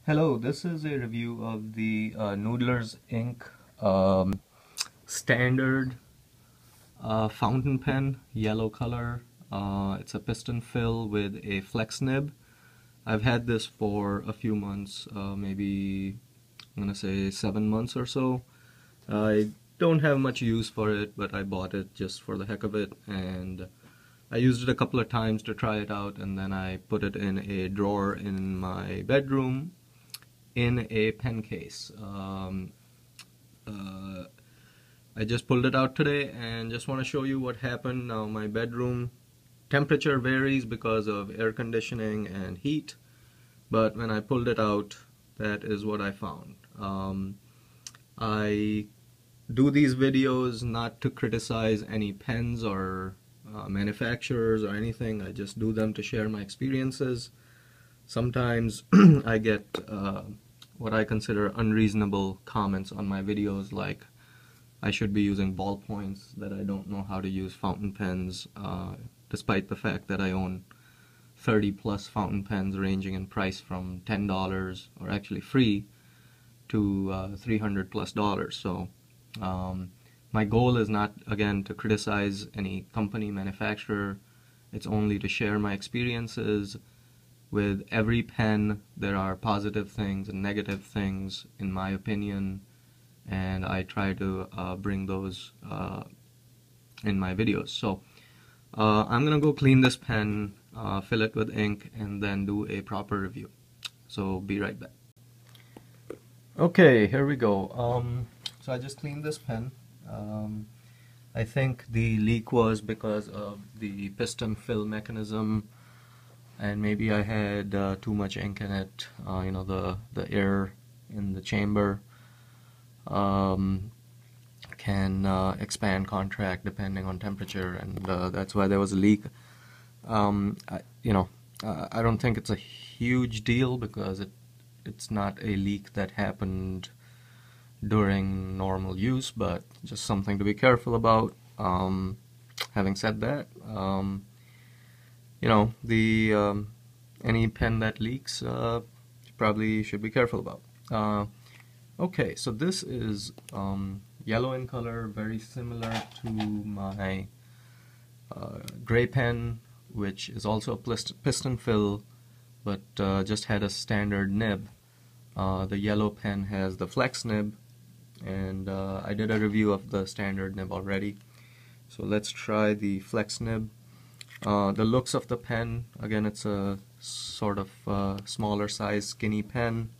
Hello, this is a review of the Noodler's Ink standard fountain pen, yellow color. It's a piston fill with a flex nib. I've had this for a few months, maybe I'm gonna say 7 months or so. I don't have much use for it, but I bought it just for the heck of it, and I used it a couple of times to try it out, and then I put it in a drawer in my bedroom in a pen case. I just pulled it out today and just want to show you what happened. Now my bedroom temperature varies because of air conditioning and heat, but when I pulled it out, that is what I found. I do these videos not to criticize any pens or manufacturers or anything. I just do them to share my experiences. Sometimes I get what I consider unreasonable comments on my videos, like I should be using ballpoints, that I don't know how to use fountain pens, despite the fact that I own 30 plus fountain pens ranging in price from $10, or actually free, to $300 plus. So my goal is not, again, to criticize any company, manufacturer. It's only to share my experiences. With every pen, there are positive things and negative things, in my opinion, and I try to bring those in my videos. So I'm gonna go clean this pen, fill it with ink, and then do a proper review. So be right back. Okay, here we go. So I just cleaned this pen. I think the leak was because of the piston fill mechanism, and maybe I had too much ink in it. You know, the air in the chamber can expand, contract depending on temperature, and that's why there was a leak. I don't think it's a huge deal because it's not a leak that happened during normal use, but just something to be careful about. Having said that, any pen that leaks, probably should be careful about. Okay, so this is yellow in color, very similar to my gray pen, which is also a piston fill, but just had a standard nib. The yellow pen has the flex nib, and I did a review of the standard nib already. So let's try the flex nib. The looks of the pen, again, it's a sort of smaller size, skinny pen.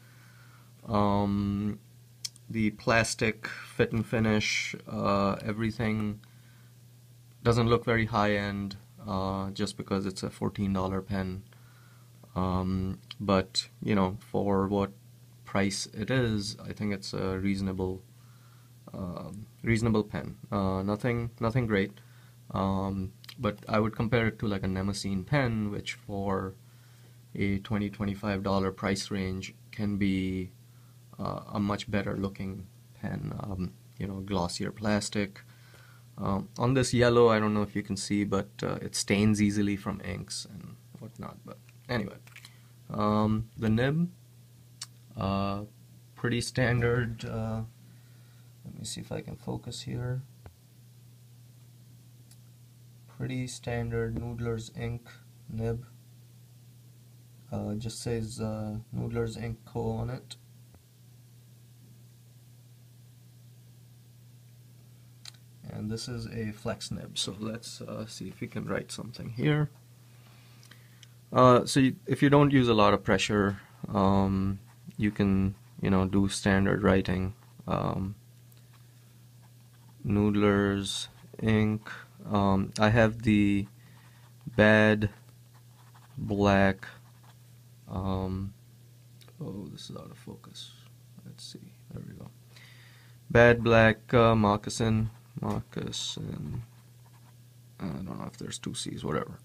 The plastic fit and finish, everything doesn't look very high-end, just because it's a $14 pen. But you know, for what price it is, I think it's a reasonable pen. Nothing great. But I would compare it to like a Nemesis pen, which for a $20–$25 price range can be a much better looking pen. Glossier plastic. On this yellow, I don't know if you can see, but it stains easily from inks and whatnot. But anyway, the nib, pretty standard. Let me see if I can focus here. Pretty standard Noodler's Ink nib. Just says Noodler's Ink Co. on it. And this is a flex nib. So let's see if we can write something here. If you don't use a lot of pressure, you can do standard writing. Noodler's Ink. I have the bad black. Oh, this is out of focus. Let's see. There we go. Bad black moccasin. I don't know if there's two C's. Whatever.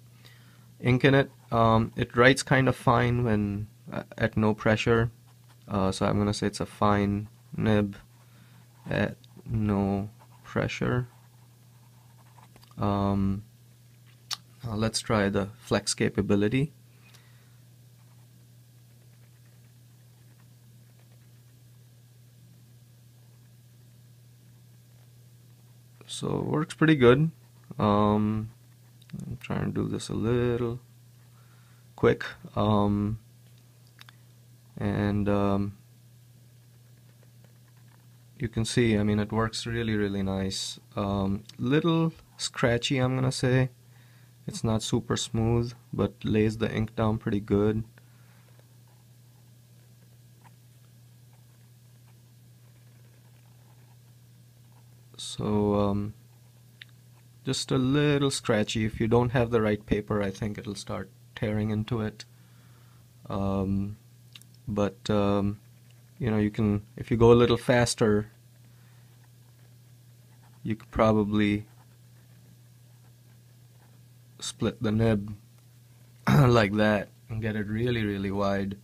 Ink in it. It writes kind of fine when at no pressure. So I'm gonna say it's a fine nib at no pressure. Let's try the flex capability. So it works pretty good. I'm trying to do this a little quick. And you can see, I mean, it works really, really nice. Little scratchy, I'm gonna say. It's not super smooth, but lays the ink down pretty good. So just a little scratchy. If you don't have the right paper, I think it'll start tearing into it. But you know, you can, if you go a little faster, you could probably split the nib like that and get it really, really wide.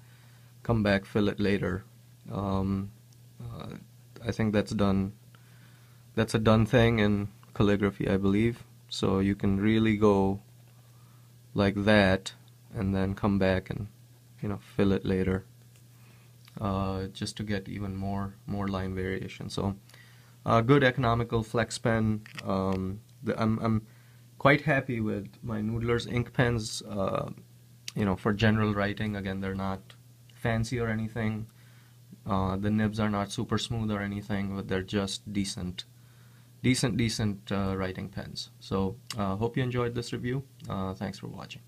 Come back, fill it later. I think that's done. That's a done thing in calligraphy, I believe. So you can really go like that and then come back and, you know, fill it later, just to get even more line variation. So good economical flex pen. I'm quite happy with my Noodler's ink pens. You know, for general writing, again, they're not fancy or anything. The nibs are not super smooth or anything, but they're just decent writing pens. So hope you enjoyed this review. Thanks for watching.